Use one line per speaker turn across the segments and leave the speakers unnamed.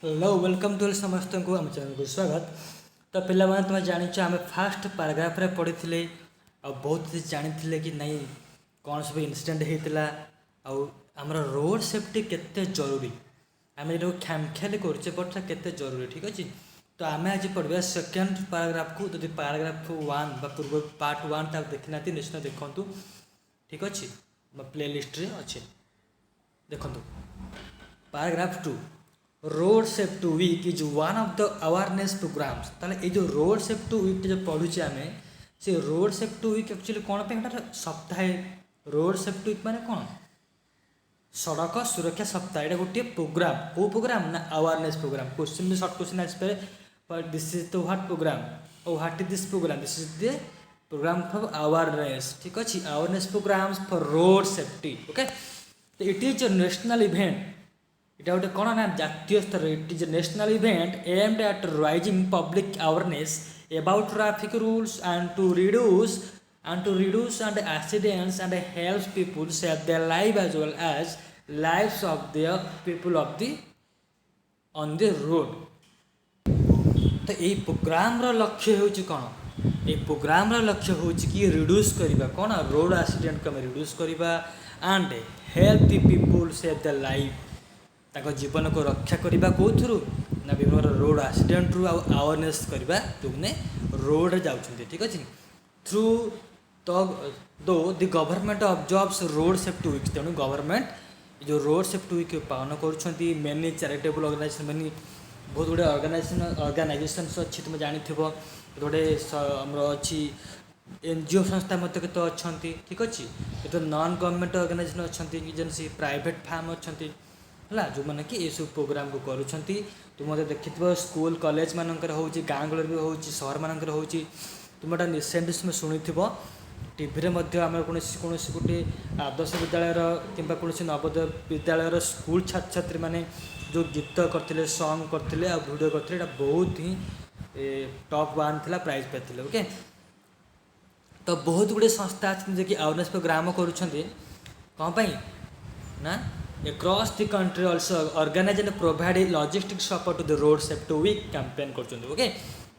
Hello welcome to समस्त को आम चैनल को स्वागत। तो पिला तुम जान आम फास्ट पैराग्राफ रे पढ़ी थे आ बहुत किसी जानी कि नहीं कौन सब इनसीडेंट होता आमर रोड सेफ्टी केते जरूरी आम ये खामख्याली करुचे बट केते जरूरी ठीक अच्छे। तो आम आज पढ़ा सेकेंड पैराग्राफ को जो पैराग्राफ 1 पूर्व पार्ट 1 देखी ना निश्चय देखु ठीक अच्छे प्ले लिस्ट रे अच्छे देखो paragraph 2 road safety week is one of the awareness programs. ताले ये जो रोड सेफ्टी वीक जो पढ़ुचे आम से रोड सेफ्टी वीक एक्चुअली कौन पे सप्ताह रोड सेफ्टी वीक माने कौन सड़क सुरक्षा सप्ताह ये गोटे प्रोग्राम को प्रोग्राम ना अवेयरनेस प्रोग्राम क्वेश्चन भी शॉर्ट क्वेश्चन आसपे but this is the what programme और what is this programme this is the programme for awareness ठीक अच्छे awareness programmes for road safety okay. तो it is a national event इटा गोटे कौन ना जातीय स्तर it is a national event aimed at raising public awareness about traffic rules and to reduce and accidents and help people save their life as well as lives of the people of the on the road. तो यही programme लक्ष्य हो कौन ये programme लक्ष्य हो कि reduce करवा कौन रोड एक्सीडेंट को रिड्यूस करवा and help the people save the life जीवन को रक्षा करने कौन ना विभिन्न रोड एक्सीडेंट रु अवेयरनेस करवा जो मैंने रोड जाऊँ ठीक अच्छे थ्रू दो the government observes road safety week तेणु गवर्नमेंट जो रोड सेफ्टी वीक पालन कर मेनी चैरिटेबल ऑर्गेनाइजेशन मेनी बहुत गुड़े ऑर्गेनाइजेशन अच्छी तुम जानी गोटे आमर अच्छी एनजीओ संस्था मत केत अच्छा ठीक अच्छे केत नॉन गवर्नमेंट ऑर्गेनाइजेशन अच्छा एजेंसी प्राइवेट फार्म अच्छा है जो मैंने कि ये सब प्रोग्राम को करुँच तुम मतलब देखि स्कूल कॉलेज मानकर हो गाँ गहली भी हो सहर मानकर हो तुम गोटे रिसेंट में शुणी टीवी में कौन गोटे आदर्श विद्यालय कि कौन नवोदय विद्यालय स्कूल छात्र छात्री मैंने जो गीत करते सॉन्ग करते आ भिडियो करते बहुत ही टॉप 1 थी प्राइज पाई ओके। तो बहुत गुड़े संस्था अच्छे कि अवेयरनेस प्रोग्राम कौन ना across the country also organize and provide logistic support to the road safety week campaign करछन ओके।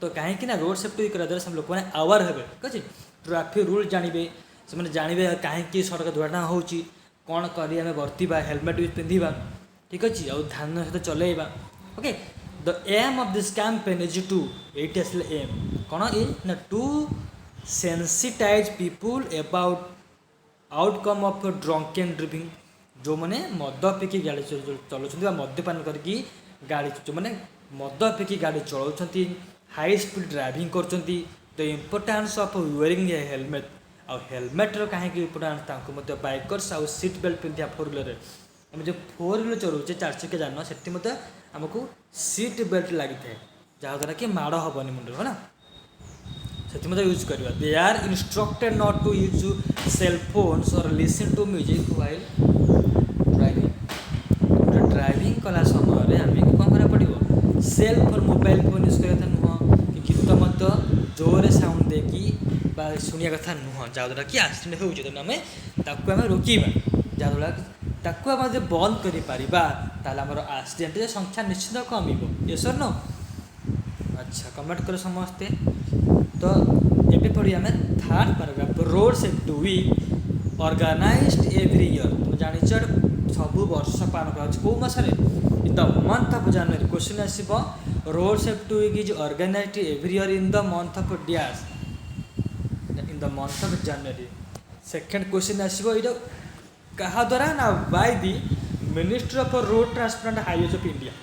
तो कहीं ना रोड सेफ्टी वीक द्वारा सब लोक मैंने अवेयर हेबे ठीक अच्छे ट्रैफिक रूल जानवे से जानवे कहीं सड़क दुर्घटना होची कौन करी आम बर्तवा हेलमेट भी पिंधा ठीक अच्छे और ध्यान सहित चलेगा okay. The aim of this campaign is to at aim कौन ए ना to sensitize people about outcome of drunk and driving जो मैंने मद पिकी गाड़ी चलाऊँ मद्यपान करके गाड़ी जो मैंने मद पिकी गाड़ी चलाऊँ हाई स्पीड ड्राइविंग कर the importance of wearing a helmet आ हेलमेट्र कहीं इम्पोर्टान्स बाइकर्स आउ सीट बेल्ट पिंधा 4 व्हीलर आम जो 4 व्हीलर चलाऊे 4 चकिया जान से आमको सीट बेल्ट लगी था जहाद्वारा कि माड़ हेनी मुंड है ना से यूज करवा they are instructed not to use cell phones और listen to music while driving driving कला समय आम कौन करा पड़ो cell phone mobile phone use करता नुह कि गीत मत जोरे साउंड देखी शुणा कथा नुह जहाद्वारा कि एक्सीडेंट हो तेणु आम रोकवा जहाद्वारा ताकू बंद कर एक्सीडेंट संख्या निश्चित कम ये सर न अच्छा कमेंट कर समस्ते। तो ये पढ़ी आम third paragraph road safety week organised every year तुम जान सब वर्ष पालन कर मसरे in the month of January question आसो road safety week is organised every year in the month of dash in the month of January. Second question आसो ये क्या द्वारा ना by the ministry of road transport and highways of India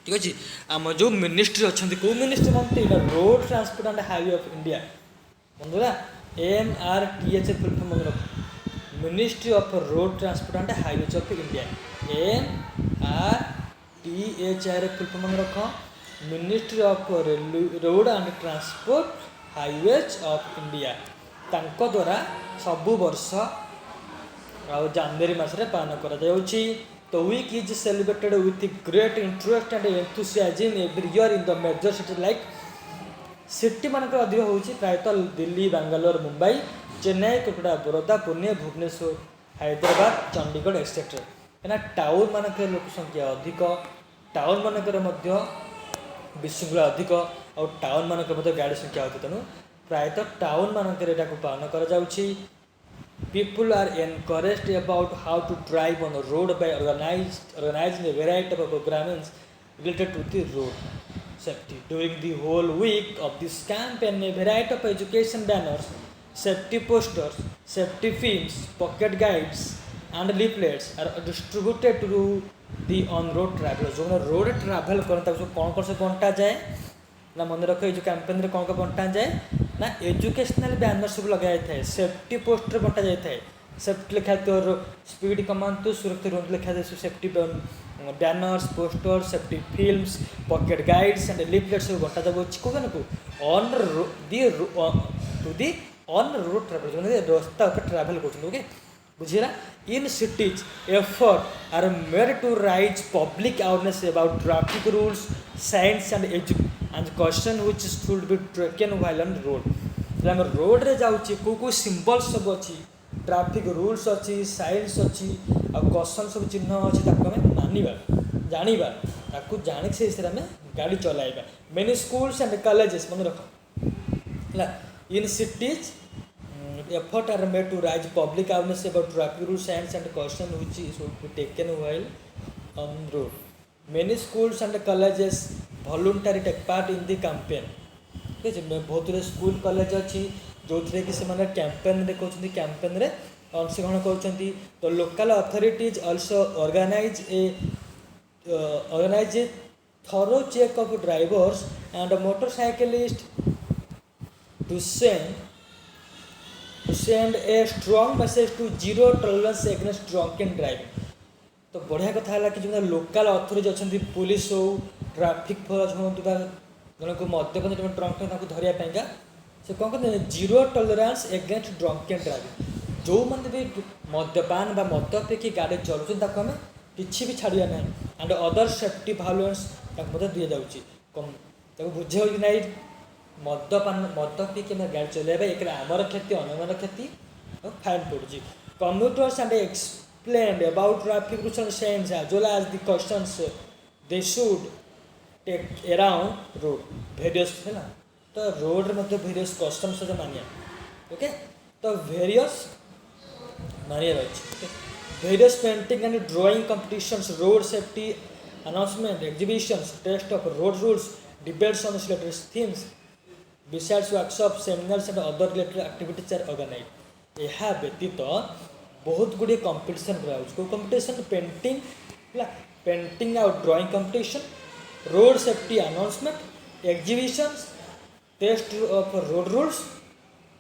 ठीक अच्छे आम जो मिनिस्ट्री अच्छा कौ मिनिस्ट्री बनते road transport and highway of India बंधुरा MRTH फुल फॉर्म मन रख ministry of road transport and highways of India MRTHR full form मन रख ministry of road and transport highways of India तांको द्वारा सबु वर्ष जनवरी मास पालन कर। The week is celebrated with great interest and enthusiasm every year in the major cities like city मानक अधिक होची प्रायतः दिल्ली बेंगालोर मुंबई चेन्नई कोलकाता बड़ौदा पुणे भुवनेश्वर हैदराबाद चंडीगढ़ एक्सेट्रा कहीं टाउन मानक लोक संख्या अधिक टाउन मानकर विशृंखला अधिक आउ टाउन मानक गाड़ी संख्या अधिक तेणु प्रायतः टाउन मानक पालन कर people are encouraged about how to drive on the road by organizing a variety of programs related to the road safety. During the whole week of this campaign, a variety of education banners, safety posters, safety films, pocket guides, and leaflets are distributed to the on-road travelers. जो road travel करता है कौन से बंटा जाए ना मन रख जो कैंपेन कौन कौन बंटा जाए ना एजुकेशनल बैनर सब लगा जाए सेफ्टी पोस्टर बंटा जाए सेफ्टी लिखा तोर स्पीड कमातु सुरक्षित रुहतु लिखा जाए safety banners poster safety films pocket guides and leaflets सब बंटा जाए कौन को on to the on road travel जो रास्ता पर ट्रावेल कर ओके बुझीला in cities effort are made to raise public awareness about traffic rules signs and question which should be taken while on road आम रोड रे जाउची को symbols सब अच्छी ट्रैफिक रूल्स अच्छी साइंस अच्छी आ क्वेश्चन सब चिन्ह अच्छी आम मानवा जाना ताकू जाणी से हिसाब से आम गाड़ी चलाइबा मेनी स्कूल्स एंड कॉलेजेस मन रख in cities effort are made to raise public awareness about traffic rules signs and caution which should be taken while on road. Many schools and colleges voluntarily take part in the campaign. ठीक है बहुत school college अच्छी जो थी कि से campaign रे कहते कैंपेन रे अंशग्रहण कर तो local authorities also organize a thorough check of drivers and motorcyclists to send a strong message to zero tolerance against drunken driving. तो बढ़िया कथा है कि जो लोकल अथॉरिटी अच्छा पुलिस हो ट्रैफिक फोर्स हूँ जन को मद्यपान जो ड्रंक धरिया से कौन कहते हैं जीरो टॉलरेंस एगेंस्ट ड्रंकेन ड्राइविंग जो मैंने भी मद्यपान बा मद पिकी गाड़ी चलाऊँ आम किसी भी छाड़िया ना एंड अदर सेफ्टी भायोलेंस दि जाऊँगी बुझे कि नहीं मद पिकी गाड़ी चलाइबा एक आमर क्षति अन्य क्षति और फाइन पड़ुची commuters and explained about traffic rules and signs as well as the questions they should take around road various है ना तो रोड में वेरियस कस्टम्स मानिया ओके तो वेरियस मानिया रही various painting and drawing competitions road safety announcement exhibitions test of road rules debates on related themes besides workshops seminars and other related activities are organized यह व्यतीत बहुत गुड़े competition को competition painting out drawing competition road safety announcement exhibitions test of road rules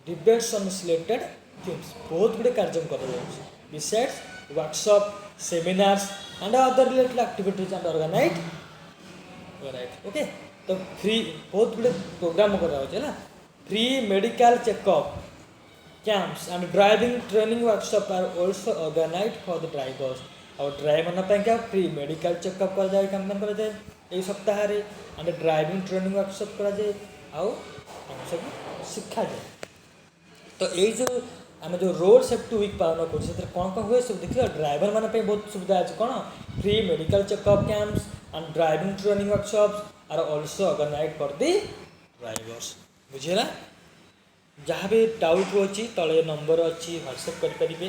debates on related themes बहुत गुड़े कार्यक्रम कर besides workshop seminars and other related activities and organized okay तो फ्री बहुत गुड़े प्रोग्राम कराला free medical checkup camps and driving training workshop are also organised for the drivers और driver पाइंका फ्री मेडिकल चेकअप कराए कैंपेन कराए यही सप्ताह एंड ड्राइविंग ट्रेनिंग वर्कशॉप कराए आउ सब शिक्षा जाए तो यही जो आम जो रोड सेफ्टी वीक पालन कर कौन कौन हुए सब देखिए ड्राइवर माने बहुत सुविधा अच्छे कौन free medical checkup camps and driving training workshops are also organised for the drivers बुझेगा जहाँ भी डाउट अच्छी तले नंबर अच्छी व्हाट्सएप करेंगे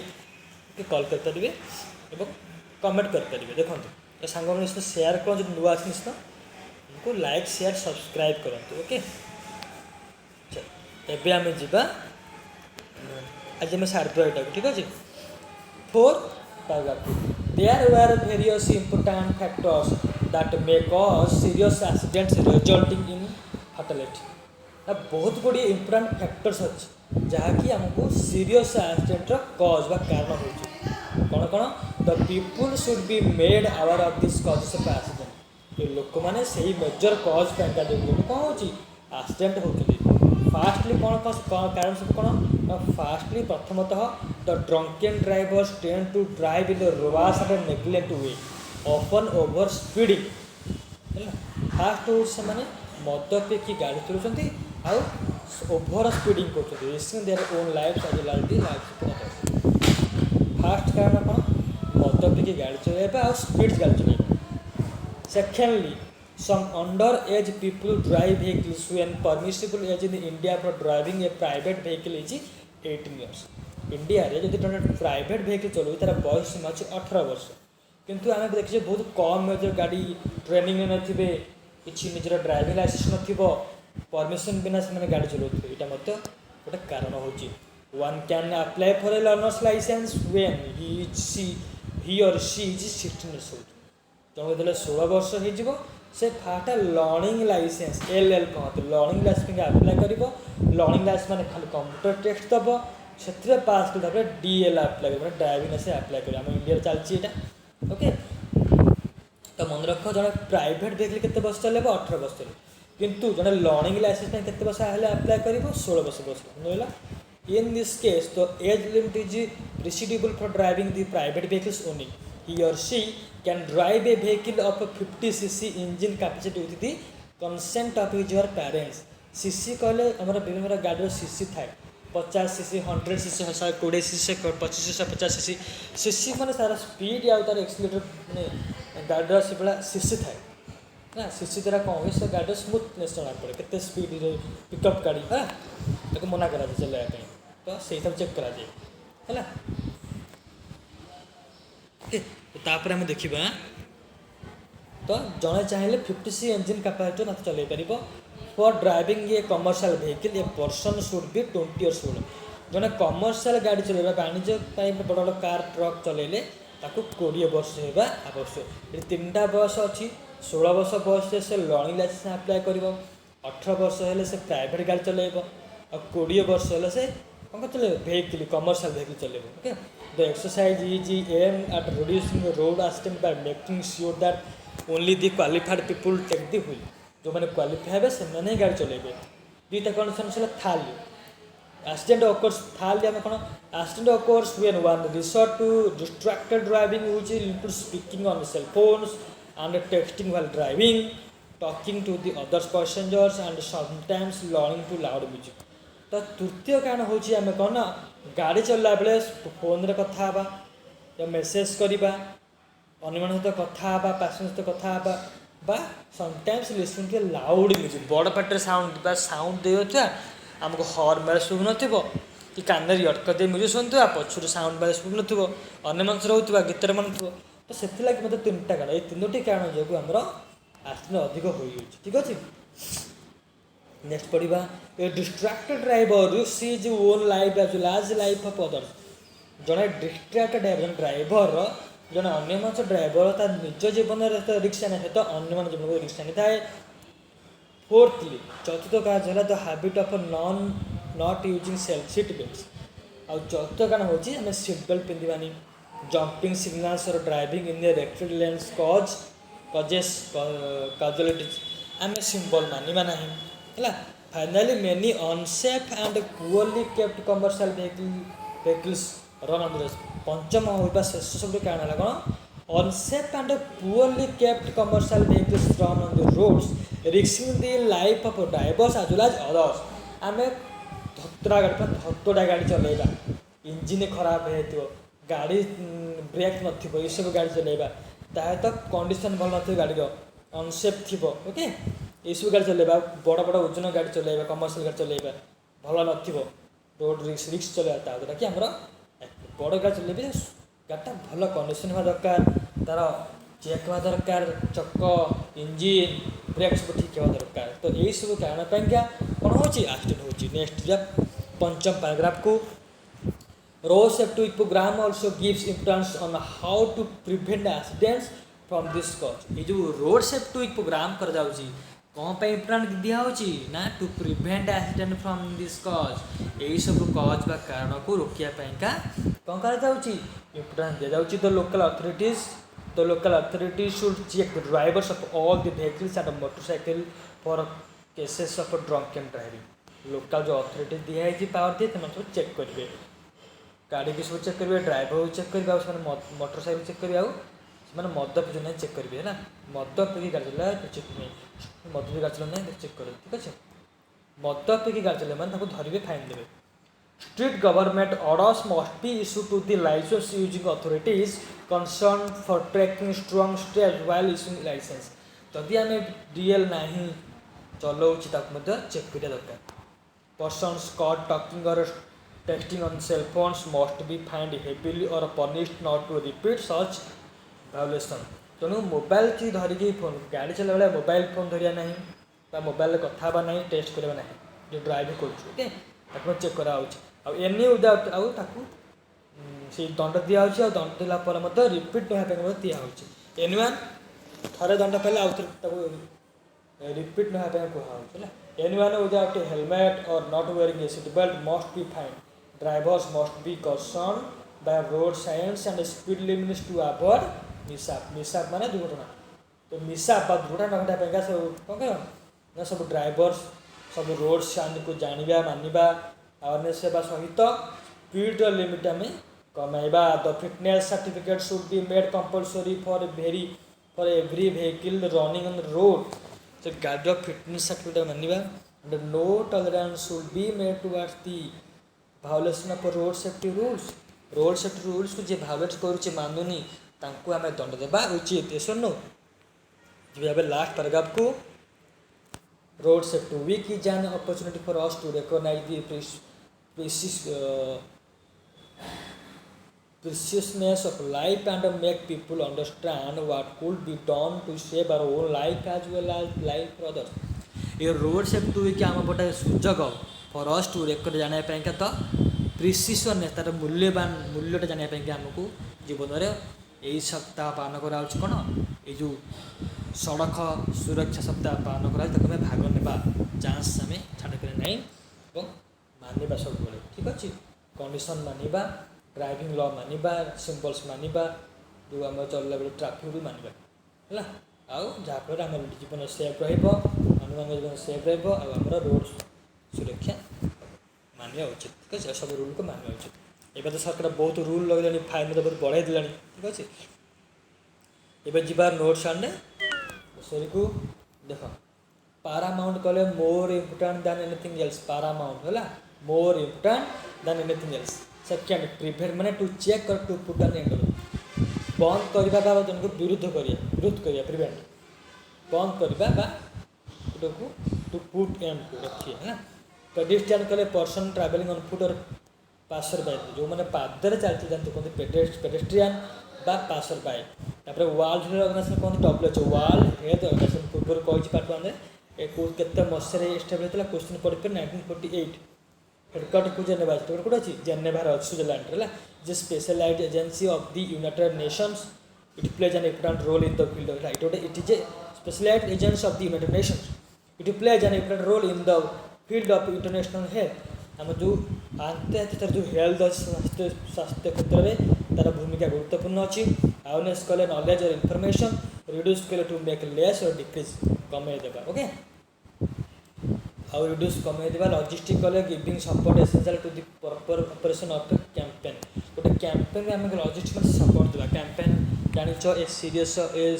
कि कॉल करेंगे और कमेंट करेंगे देखो तो सांग निश्चित शेयर कर जो नुआ निश्चित उनको लाइक शेयर सब्सक्राइब करूँ ओके एवं आम जा आज आम सारी यहाँ ठीक अच्छे 4 paragraph there were various important factors that may cause serious accidents resulting in fatality बहुत गुड़ी इंपोर्टेंट फैक्टर्स अच्छे जहाँकि आमको सीरियस एक्सीडेंट कज बा कारण हो कौन कौन the people should be made aware of this causes of accident लोक मैंने से मेजर कज कौन हो एक्सीडेंट होती फास्टली कौन कारण सब कौन फास्टली प्रथमतः the drunken drivers tend to drive in the rash and neglect way often over speeding first हो से मद पिकी गाड़ी चलाउछन्ती आउ ओवर स्पीडिंग कर risking their own life as well as the life first कारण कौन मद पिकी गाड़ी चलाइबा आ स्पीड गाड़ी चलाइबा Secondly, some underage people drive vehicles when permissible age in India for driving a private vehicle is 18 years. India रे जदि जन प्राइवेट vehicle चलो तार बयस सीमा अछि 18 वर्ष किंतु आमे देखिछे बहुत कम एज गाड़ी ट्रेनिंग नथिबे किछि निजर ड्राइविंग लाइसेंस नथिबो परमिशन बिना से गाड़ी चलाउथिबे एटा मते गोटे कारण होची one can apply for a learner's license when he or she is 16 years old जब जेतले 16 वर्ष हो से फाटा लर्निंग लाइसेंस एल कहते लर्निंग लाइसेंस आप्लाय करिवो लर्निंग लाइसेंस माने खाली कंप्यूटर टेस्ट दबो से पास कर डीएल आप्लाय कर ड्राइविंग लाइसेंस आप्लाय कर आम इंडिया चलती यहाँ ओके तो मन रख जड़े प्राइवेट वेहिकल केते वर्ष चलेब 18 वर्ष चले किंतु जड़े लर्निंग लाइसेंस केते वर्ष हेले आप्लाय करिवो 16 वर्ष बुझला in this case the age limit is residual for driving the private vehicles only he or she can drive a vehicle of a 50cc engine capacity with the consent of his or parents cc कहले हमरा विभिन्न गाड़ी cc थाए 50cc 100cc 120cc 25cc 50cc cc माने सारा speed या तार accelerator माने गाड़ी से बड़ा cc थाए ना cc द्वारा कौन हुए से गाड़ी स्मूथनेस जଣା पड़े केते स्पीड रे पिकअप गाड़ी हां ताको मना करा दे चले पे तो सही सब चेक करा जाए हैला तापर आम देखा तो जड़े चाहिए 50cc इंजिन कैपेसिटी मत चल पार for driving a commercial vehicle a person should be 20 years old जड़े कमर्शियल गाड़ी चलवा वाणिज्य बड़ बड़ कार ट्रक चलैले 20 वर्ष होगा आवश्यक ये 3टा बयस अच्छी 16 वर्ष बयस से लर्निंग लाइसेंस आप्लाय कर 18 वर्ष हेले से प्राइवेट गाड़ी चलेब और 20 वर्ष हेले से कौन चले vehicle commercial vehicle चलेब okay the exercise is aimed at reducing the road accident by making sure that only the qualified people take the wheel जो मैंने क्वालिफाई हे से मैंने गाड़ी चलेबे दुईटा कंडीशन से थाली accident occurs थाली आम कौन accident occurs when one resort to distracted driving which includes speaking on cell phones and texting while driving talking to the other passengers and sometimes listening to loud music तो तृतीय कारण हूँ आम कौन ना गाड़ी चलला बेले फोन रे कथा हवा या मेसेज करवा अन्य सहित कथा हवा पैसेंजर सहित कथा हवा बा sometimes listening to loud music बड़ पार्टी साउंड बा साउंड देउथवा हमको हॉर्न मारे सुन नथिबो कि कान रे अटक दे म्यूजिक सुनथवा पछुर साउंड मारे सुन नथिबो अन्य मन रहउथवा गीतर मनथबो तो सेति लागि मते तीनटा कारण ए तीनोटी कारण जोगु हमरो एक्सीडेंट अधिक होई ठीक अछि नेक्स्ट पढ़ा a distracted driver you sees own life as well as life of others जड़े डिस्ट्रैक्टेड ड्राइवर जड़े अन्य मनुष्य ड्राइवर तार निज जीवन रिक्स आने सहित अन्य मान जीवन को रिक्स आनी थाए फोर्थली चतुर्थ कारण है the habit of not using self seat belts आ चतुर्थ कारण हूँ आम सीट बेल्ट पिंधानी jumping signals or driving in the restricted lanes causes casualties आम सिंबल मानिबा नहीं है finally many unsafe and poorly kept commercial vehicles run on the road पंचम होगा शेष सब कारण है कौन unsafe and poorly kept commercial vehicles run on the roads risking the life of drivers as well as others आम धतड़ा गाड़ी चलेगा इंजिन खराब हो गाड़ी ब्रेक नथिबो ये सब गाड़ी चलेगा ताहे तो कंडीशन भल नथिबो गाड़ी अनसेफ थी ओके ये सब गाड़ी चलेगा बड़ बड़ ओजन गाड़ी चलेगा कमर्शियल गाड़ी चलेगा भल न रोड रिक्स चलेगा द्वारा कि आमर बड़ गाड़ी चलेबे गाड़ीटा भल कंडीशन हवा दरकार तार चेक हवा दरकार चक इंजिन ब्रेक सब ठीक हवा दरकार तो यही सब कारण क्या कौन हो एक्सीडेंट हो नेक्स्ट पंचम पैराग्राफ को road safety program also gives importance on how to prevent accidents from this cause ये जो रोड सेफ्टी प्रोग्राम कर जाउची कौन पे इम्पोर्टेंट दिया होची ना to prevent accident from this cause यही सब कॉज बा कारण को रोकिया का कौन कर जाउची इम्पोर्टेंस दे जाउची the local authorities should check the drivers of all the vehicles and motorcycle for cases of drunken driving local जो अथॉरिटी दिया है पावर दिए सब चेक करेंगे गाड़ी भी सब चेक करेंगे ड्राइवर भी चेक करेंगे मोटरसाइकिल चेक करेंगे मैंने मद पी ना चेक करेंगे है ना मद पी गाड़ी चला चेक नहीं मद पी गाड़ी चला ना चेक करें ठीक अच्छे मद पी गाड़ी चले मैंने धरवे फाइन देवे strict government orders must be issue to the license using authorities concern for taking strong steps while issuing license जदि आम रियल ना चलाऊँ ताको चेक करिया दरकार persons caught talking or texting on cell phones must be fined heavily or punished not to repeat such violation तेणु mobile की धरिकी फोन गाड़ी चला बेला मोबाइल फोन धरिया ना मोबाइल कथा ना टेस्ट करवा ना जो ड्राइव कर चेक कराऊँ एनी विदाउट आउ से दंड दिया दंड देला रिपीट ना दिखाई एनुआन थे दंड पाइले आउ थे रिपीट ना कहला anyone without helmet or not wearing a seat belt must be fine drivers must be caution by road signs and speed limits to avoid mishap माने दुर्घटना तो मिसअप बा दुर्घटना घटा सब कौन कर सब ड्राइवर्स सब रोड साइंस को जानवा मानवा अवेयरनेस सेवा सहित स्पीड लिमिट आम कमाइबा the fitness certificate should be made compulsory for every vehicle running on road से गाड़ी फिटनेस सर्टिफिकेट मानवा no tolerance should be made towards the violation of road safety rules को जे भायोलेट करुचे मानुनी तांको आम दंड देवा उचित एस नो जी लास्ट पैराग्राफ को road safety week is an opportunity for us to recognise the preciousness of life and make people understand what could be done to save our own life as well as life for others. ये road safety week आम गोटे सुजोग for us to record जाना तो प्रिसिशननेस तार मूल्यवान मूल्यटा जानापी आमको जीवन में यही सप्ताह पालन करा कौन ये सड़क सुरक्षा सप्ताह पालन करा भाग नेबा चांस आम छाड़ ना मानवा सब ठीक अच्छे कंडीशन मानवा ड्राइविंग लॉ मानवा सिंबल्स मानवा जो आम चलला बेले ट्राफिक भी मानवा है आउ जहाँफल आम जीवन सेफ रन जीवन सेफ रमर रोड सुरक्षा मानवा उचित ठीक अच्छे सब रूल को मानवा उचित एवं तो सरकार बहुत रूल लगे फाइन बढ़ाई देला ठीक अच्छे एवं जीवार नोट्स आने सरी को देख पारामाउंट कले more important than anything else paramount है more important than anything else second prevent माने टू चेक कर टू पुट एन एंड बंद करवा जन को विरुद्ध करिया प्रिभेंट बंद करवा टू पुट एंड को रखिए है पेडेस्ट्रियन कले पर्सन ट्रावेलिंग ऑन फुट और पासर बाय जो मैंने पादरे चलते जानते कहते पेडेस्ट्रियन बा पासर बाय तापर वर्ल्ड हेल्थ ऑर्गेनाइजेशन कहते WHO वर्ल्ड हेल्थ ऑर्गेनाइजेशन पूर्व कही पार्ट वन केते मसीह एस्टाब्लिश होता क्वेश्चन पढ़े 1948 हेडक्वार्टर को जेनेवा कौट अच्छी जेनेवार अच्छी स्विट्जरलैंड है जे specialised agency of the United Nations it plays an important role in the field of right it is a specialised agency of the United Nations it plays an important role in the field of international health आम जो आंतर्जातिक जो health स्वास्थ्य क्षेत्र में तार भूमिका गुरुत्वपूर्ण अच्छी awareness कले नॉलेज और इनफॉरमेशन रिड्यूस कले to make less or decrease कमे देवा ओके आउ रिड्यूस कमे देवा लॉजिस्टिक कले giving support essential to the proper operation of campaign गोटे कैंपेन में आम लॉजिस्टिक में सपोर्ट देवा कैंपेन जानिच a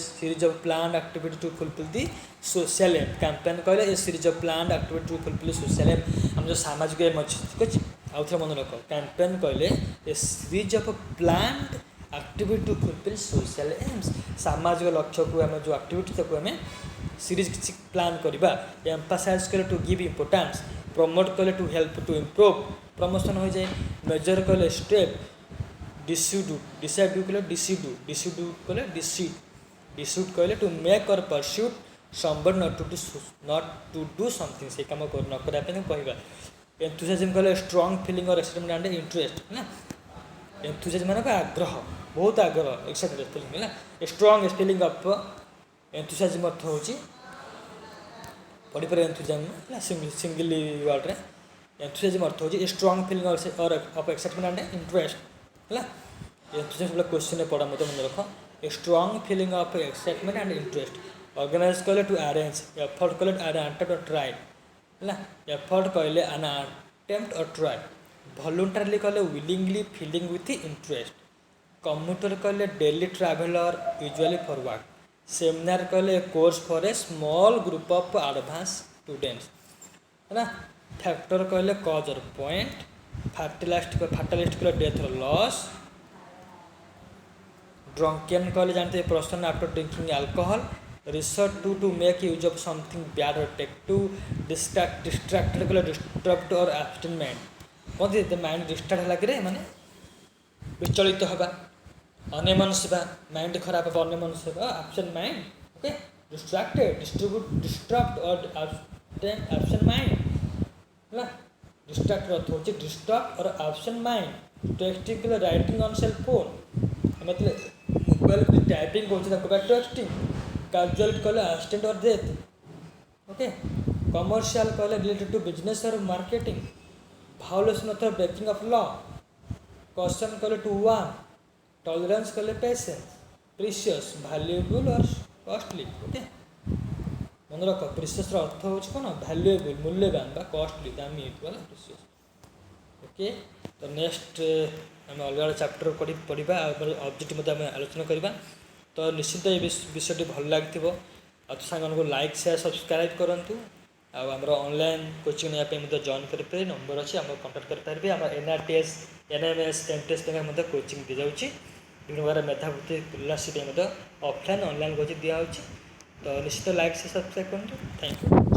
series of plan activity to fulfil the social aim campaign कहले a series of plan activity to fulfil social aim हम जो सामाजिक एम अच्छी ठीक अच्छे आउ थे मन रख कैंपेन कहले a series of plan activity to fulfil social aims सामाजिक लक्ष्य को आम जो एक्टिविटी ताको आम सीरीज किसी प्लान करवा एम्फासाइज कले टू गिव इम्पोर्टेंस प्रमोट कले to help to improve promotion हो जाए मेजर कले स्टेप डिसाइड कले डिसीड कले डिसीड कले टू मेक और pursue somebody not to do something से कम न करने कहवा एंथुसियाज्म कले स्ट्रांग फीलिंग और एक्साइटमेंट एंड इंटरेस्ट है ना एंथुसियाज्म माने आग्रह बहुत आग्रह एक्साइटेड फीलिंग है ना स्ट्रांग फीलिंग ऑफ एंथुसियाज्म अर्थ होची पढ़ी पर एंथुसियाज्म सिंगल वर्ड रे एंथुसियाज्म अर्थ होची strong feeling or of excitement and interest है एंथुसियाज्म क्वेश्चन पढ़ा मत मन रख a strong feeling of excitement and interest organise कले टू अरेंज एफर्ट कले टू अटेम्प्ट और ट्राई है एफर्ट कहले an attempt or try voluntarily कहले willingly feeling with interest commuter कहले daily traveller usually for work seminar कहले course for a small group of advance students है ना factor कहले cause और point फार्टिलिस्ट कहले डेथ और लॉस ड्रंकेन कहले जानते person after drinking alcohol resort to make use of something bad or take to distracted कले disrupt or absent mind कौन द माइंड डिस्ट्राक्ट होला कि माने विचलित हवा अनेमनस बा माइंड खराब हवा अनेमनस हवा absent mind okay distracted disrupt or absent mind ହେଲା डिस्ट्राक्ट अर्थ होची डिस्टर्ब और absent mind टेक्स्टिंग के राइटिंग ऑन सेल फोन मतलब मोबाइल पे टाइपिंग होची ताको बा टेक्स्टिंग कैजुअल कहले एक्सीडेंट और डेथ ओके कमर्शियल कहले रिलेटेड टू बिजनेस और marketing violation of breaking of law caution कहले टू वन टॉलरेंस कहले पेशेंस प्रीशियस वैल्यूएबल और कॉस्टली ओके मन रख प्रीशियस अर्थ होची कोन वैल्यूएबल मूल्यवान बा कॉस्टली दामी वाला प्रीशियस ओके तो नेक्स्ट आम अलग अलग चैप्टर पढ़ा ऑब्जेक्ट मत आलोचना करवा तो निश्चित ये विषयटी भल लगे आ सांग को लाइक शेयर सब्सक्राइब करूँ आमर ऑनलाइन कोचिंग नापी जॉइन करेंगे नंबर अच्छी आम कंटाक्ट करेंगे आम NRTS NMS MTS कोचिंग दी जाऊँगी विभिन्न प्रकार मेधावृत्ति स्कॉलरशिप ऑफलाइन ऑनलाइन कोचिंग दिखाई तो निश्चित लाइक शेयर सब्सक्राइब करूँ थैंक यू।